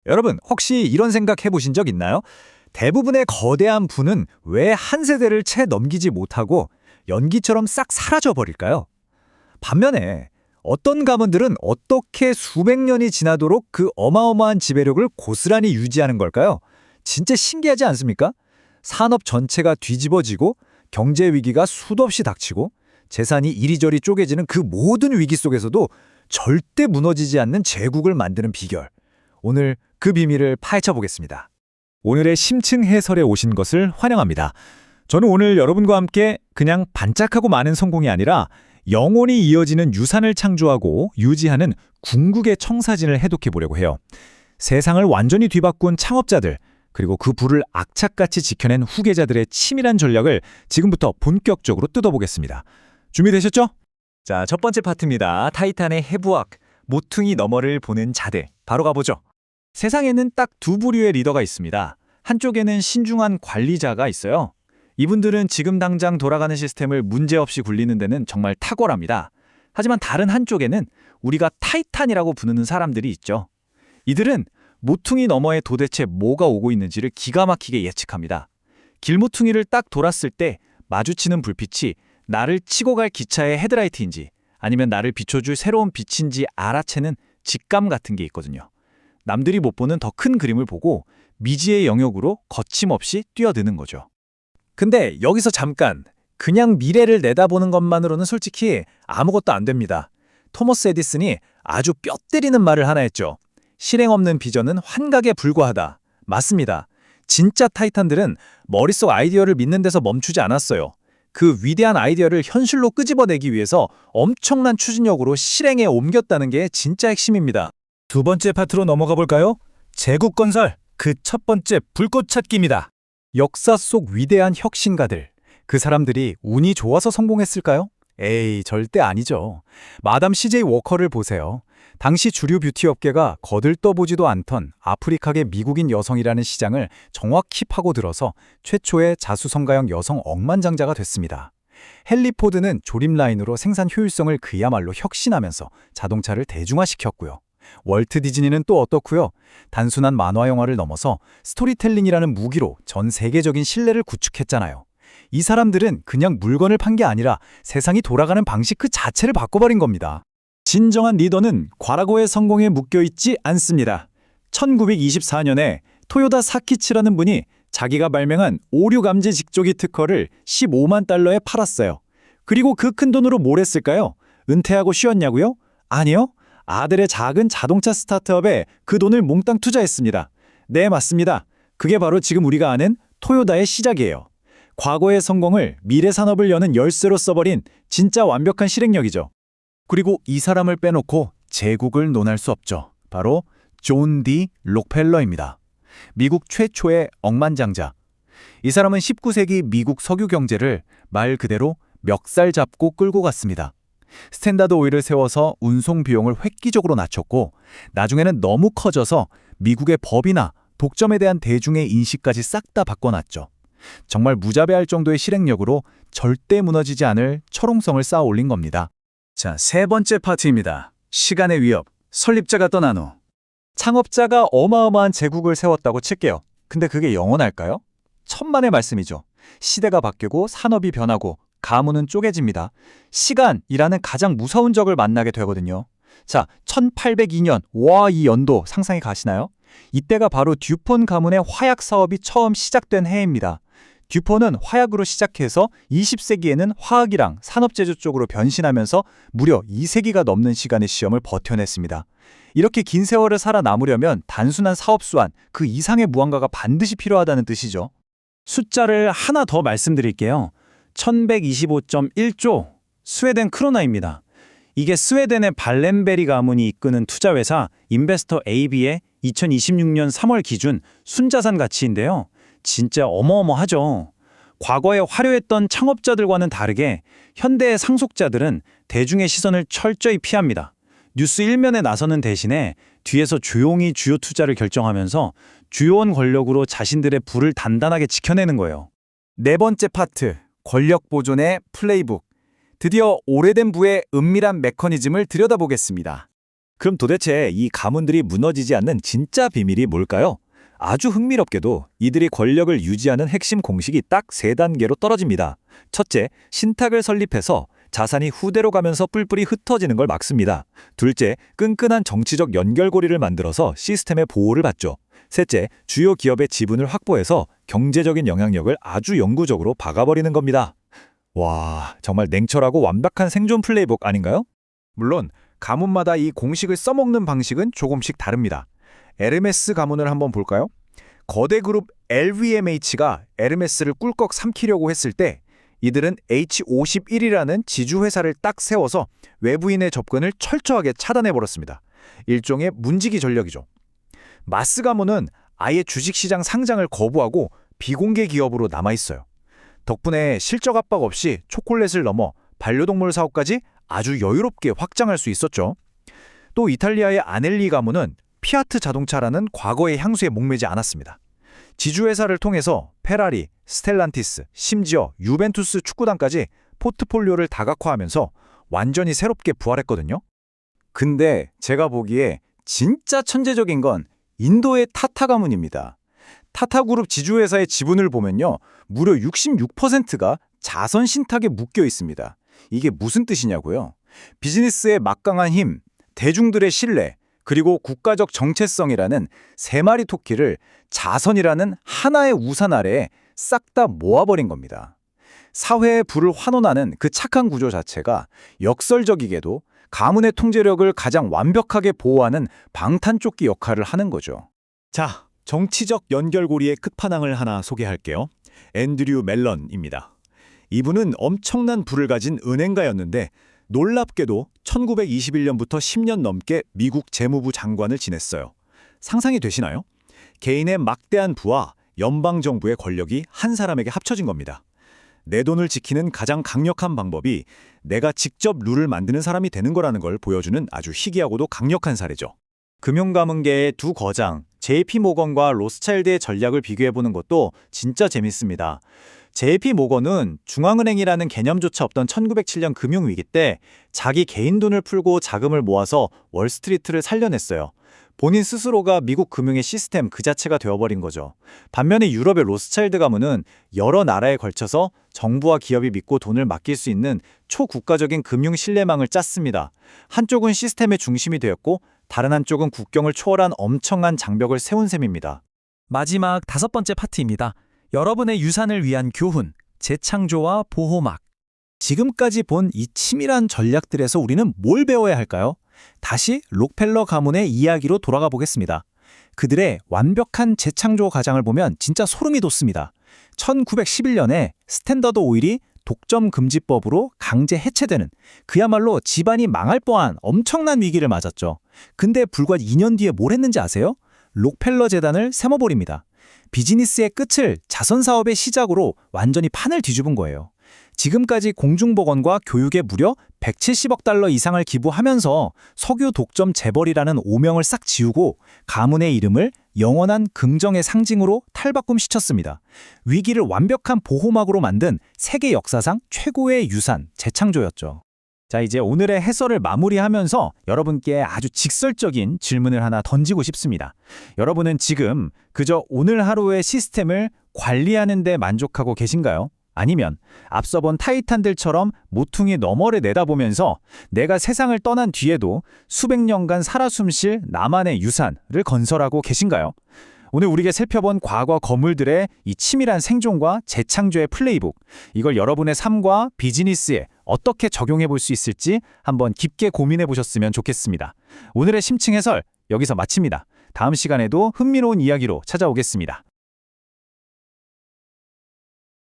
여러분, 혹시 이런 생각 해보신 적 있나요? 대부분의 거대한 부는 왜 한 세대를 채 넘기지 못하고 연기처럼 싹 사라져 버릴까요? 반면에 어떤 가문들은 어떻게 수백 년이 지나도록 그 어마어마한 지배력을 고스란히 유지하는 걸까요? 진짜 신기하지 않습니까? 산업 전체가 뒤집어지고 경제 위기가 수도 없이 닥치고 재산이 이리저리 쪼개지는 그 모든 위기 속에서도 절대 무너지지 않는 제국을 만드는 비결. 오늘 그 비밀을 파헤쳐 보겠습니다. 오늘의 심층 해설에 오신 것을 환영합니다. 저는 오늘 여러분과 함께 그냥 반짝하고 많은 성공이 아니라 영원히 이어지는 유산을 창조하고 유지하는 궁극의 청사진을 해독해 보려고 해요. 세상을 완전히 뒤바꾼 창업자들, 그리고 그 부를 악착같이 지켜낸 후계자들의 치밀한 전략을 지금부터 본격적으로 뜯어보겠습니다. 준비되셨죠? 자, 첫 번째 파트입니다. 타이탄의 해부학, 모퉁이 너머를 보는 자들. 바로 가보죠. 세상에는 딱 두 부류의 리더가 있습니다. 한쪽에는 신중한 관리자가 있어요. 이분들은 지금 당장 돌아가는 시스템을 문제없이 굴리는 데는 정말 탁월합니다. 하지만 다른 한쪽에는 우리가 타이탄이라고 부르는 사람들이 있죠. 이들은 모퉁이 너머에 도대체 뭐가 오고 있는지를 기가 막히게 예측합니다. 길모퉁이를 딱 돌았을 때 마주치는 불빛이 나를 치고 갈 기차의 헤드라이트인지 아니면 나를 비춰줄 새로운 빛인지 알아채는 직감 같은 게 있거든요. 남들이 못 보는 더 큰 그림을 보고 미지의 영역으로 거침없이 뛰어드는 거죠. 근데 여기서 잠깐, 그냥 미래를 내다보는 것만으로는 솔직히 아무것도 안 됩니다. 토머스 에디슨이 아주 뼈 때리는 말을 하나 했죠. 실행 없는 비전은 환각에 불과하다. 맞습니다. 진짜 타이탄들은 머릿속 아이디어를 믿는 데서 멈추지 않았어요. 그 위대한 아이디어를 현실로 끄집어내기 위해서 엄청난 추진력으로 실행에 옮겼다는 게 진짜 핵심입니다. 두 번째 파트로 넘어가 볼까요? 제국건설, 그 첫 번째 불꽃 찾기입니다. 역사 속 위대한 혁신가들, 그 사람들이 운이 좋아서 성공했을까요? 에이, 절대 아니죠. 마담 CJ 워커를 보세요. 당시 주류 뷰티 업계가 거들떠보지도 않던 아프리카계 미국인 여성이라는 시장을 정확히 파고들어서 최초의 자수성가형 여성 억만장자가 됐습니다. 헨리 포드는 조립 라인으로 생산 효율성을 그야말로 혁신하면서 자동차를 대중화시켰고요. 월트 디즈니는 또 어떻고요? 단순한 만화 영화를 넘어서 스토리텔링이라는 무기로 전 세계적인 신뢰를 구축했잖아요. 이 사람들은 그냥 물건을 판 게 아니라 세상이 돌아가는 방식 그 자체를 바꿔버린 겁니다. 진정한 리더는 과거의 성공에 묶여있지 않습니다. 1924년에 토요다 사키치라는 분이 자기가 발명한 오류 감지 직조기 특허를 15만 달러에 팔았어요. 그리고 그 큰 돈으로 뭘 했을까요? 은퇴하고 쉬었냐고요? 아니요. 아들의 작은 자동차 스타트업에 그 돈을 몽땅 투자했습니다. 네, 맞습니다. 그게 바로 지금 우리가 아는 토요다의 시작이에요. 과거의 성공을 미래 산업을 여는 열쇠로 써버린 진짜 완벽한 실행력이죠. 그리고 이 사람을 빼놓고 제국을 논할 수 없죠. 바로 존 D. 록펠러입니다. 미국 최초의 억만장자. 이 사람은 19세기 미국 석유 경제를 말 그대로 멱살 잡고 끌고 갔습니다. 스탠다드 오일을 세워서 운송 비용을 획기적으로 낮췄고 나중에는 너무 커져서 미국의 법이나 독점에 대한 대중의 인식까지 싹 다 바꿔놨죠. 정말 무자비할 정도의 실행력으로 절대 무너지지 않을 철옹성을 쌓아 올린 겁니다. 자, 세 번째 파트입니다. 시간의 위협, 설립자가 떠난 후. 창업자가 어마어마한 제국을 세웠다고 칠게요. 근데 그게 영원할까요? 천만의 말씀이죠. 시대가 바뀌고 산업이 변하고 가문은 쪼개집니다. 시간이라는 가장 무서운 적을 만나게 되거든요. 자, 1802년, 와, 이 연도 상상이 가시나요? 이때가 바로 듀폰 가문의 화약 사업이 처음 시작된 해입니다. 듀폰은 화약으로 시작해서 20세기에는 화학이랑 산업제조 쪽으로 변신하면서 무려 2세기가 넘는 시간의 시험을 버텨냈습니다. 이렇게 긴 세월을 살아남으려면 단순한 사업 수완, 그 이상의 무언가가 반드시 필요하다는 뜻이죠. 숫자를 하나 더 말씀드릴게요. 1125.1조, 스웨덴 크로나입니다. 이게 스웨덴의 발렌베리 가문이 이끄는 투자회사 인베스터 AB의 2026년 3월 기준 순자산 가치인데요. 진짜 어마어마하죠. 과거에 화려했던 창업자들과는 다르게 현대의 상속자들은 대중의 시선을 철저히 피합니다. 뉴스 일면에 나서는 대신에 뒤에서 조용히 주요 투자를 결정하면서 주요한 권력으로 자신들의 부를 단단하게 지켜내는 거예요. 네 번째 파트, 권력 보존의 플레이북. 드디어 오래된 부의 은밀한 메커니즘을 들여다보겠습니다. 그럼 도대체 이 가문들이 무너지지 않는 진짜 비밀이 뭘까요? 아주 흥미롭게도 이들이 권력을 유지하는 핵심 공식이 딱 세 단계로 떨어집니다. 첫째, 신탁을 설립해서 자산이 후대로 가면서 뿔뿔이 흩어지는 걸 막습니다. 둘째, 끈끈한 정치적 연결고리를 만들어서 시스템의 보호를 받죠. 셋째, 주요 기업의 지분을 확보해서 경제적인 영향력을 아주 영구적으로 박아버리는 겁니다. 와, 정말 냉철하고 완벽한 생존 플레이북 아닌가요? 물론 가문마다 이 공식을 써먹는 방식은 조금씩 다릅니다. 에르메스 가문을 한번 볼까요? 거대 그룹 LVMH가 에르메스를 꿀꺽 삼키려고 했을 때 이들은 H51이라는 지주회사를 딱 세워서 외부인의 접근을 철저하게 차단해버렸습니다. 일종의 문지기 전략이죠. 마스 가문은 아예 주식시장 상장을 거부하고 비공개 기업으로 남아있어요. 덕분에 실적 압박 없이 초콜릿을 넘어 반려동물 사업까지 아주 여유롭게 확장할 수 있었죠. 또 이탈리아의 아넬리 가문은 피아트 자동차라는 과거의 향수에 목매지 않았습니다. 지주회사를 통해서 페라리, 스텔란티스, 심지어 유벤투스 축구단까지 포트폴리오를 다각화하면서 완전히 새롭게 부활했거든요. 근데 제가 보기에 진짜 천재적인 건 인도의 타타 가문입니다. 타타그룹 지주회사의 지분을 보면요, 무려 66%가 자선 신탁에 묶여 있습니다. 이게 무슨 뜻이냐고요? 비즈니스의 막강한 힘, 대중들의 신뢰, 그리고 국가적 정체성이라는 세 마리 토끼를 자선이라는 하나의 우산 아래에 싹 다 모아버린 겁니다. 사회의 불을 환원하는 그 착한 구조 자체가 역설적이게도 가문의 통제력을 가장 완벽하게 보호하는 방탄조끼 역할을 하는 거죠. 자, 정치적 연결고리의 끝판왕을 하나 소개할게요. 앤드류 멜런입니다. 이분은 엄청난 부를 가진 은행가였는데 놀랍게도 1921년부터 10년 넘게 미국 재무부 장관을 지냈어요. 상상이 되시나요? 개인의 막대한 부와 연방정부의 권력이 한 사람에게 합쳐진 겁니다. 내 돈을 지키는 가장 강력한 방법이 내가 직접 룰을 만드는 사람이 되는 거라는 걸 보여주는 아주 희귀하고도 강력한 사례죠. 금융가문계의 두 거장, JP 모건과 로스차일드의 전략을 비교해보는 것도 진짜 재밌습니다. JP 모건은 중앙은행이라는 개념조차 없던 1907년 금융위기 때 자기 개인 돈을 풀고 자금을 모아서 월스트리트를 살려냈어요. 본인 스스로가 미국 금융의 시스템 그 자체가 되어버린 거죠. 반면에 유럽의 로스차일드 가문은 여러 나라에 걸쳐서 정부와 기업이 믿고 돈을 맡길 수 있는 초국가적인 금융 신뢰망을 짰습니다. 한쪽은 시스템의 중심이 되었고 다른 한쪽은 국경을 초월한 엄청난 장벽을 세운 셈입니다. 마지막 다섯 번째 파트입니다. 여러분의 유산을 위한 교훈, 재창조와 보호막. 지금까지 본 이 치밀한 전략들에서 우리는 뭘 배워야 할까요? 다시 록펠러 가문의 이야기로 돌아가 보겠습니다. 그들의 완벽한 재창조 과정을 보면 진짜 소름이 돋습니다. 1911년에 스탠더드 오일이 독점 금지법으로 강제 해체되는 그야말로 집안이 망할 뻔한 엄청난 위기를 맞았죠. 근데 불과 2년 뒤에 뭘 했는지 아세요? 록펠러 재단을 세워버립니다. 비즈니스의 끝을 자선 사업의 시작으로 완전히 판을 뒤집은 거예요. 지금까지 공중보건과 교육에 무려 170억 달러 이상을 기부하면서 석유 독점 재벌이라는 오명을 싹 지우고 가문의 이름을 영원한 긍정의 상징으로 탈바꿈시켰습니다. 위기를 완벽한 보호막으로 만든 세계 역사상 최고의 유산, 재창조였죠. 자, 이제 오늘의 해설을 마무리하면서 여러분께 아주 직설적인 질문을 하나 던지고 싶습니다. 여러분은 지금 그저 오늘 하루의 시스템을 관리하는 데 만족하고 계신가요? 아니면 앞서 본 타이탄들처럼 모퉁이 너머를 내다보면서 내가 세상을 떠난 뒤에도 수백 년간 살아 숨쉴 나만의 유산을 건설하고 계신가요? 오늘 우리가 살펴본 과거 거물들의 이 치밀한 생존과 재창조의 플레이북, 이걸 여러분의 삶과 비즈니스에 어떻게 적용해 볼 수 있을지 한번 깊게 고민해 보셨으면 좋겠습니다. 오늘의 심층 해설 여기서 마칩니다. 다음 시간에도 흥미로운 이야기로 찾아오겠습니다.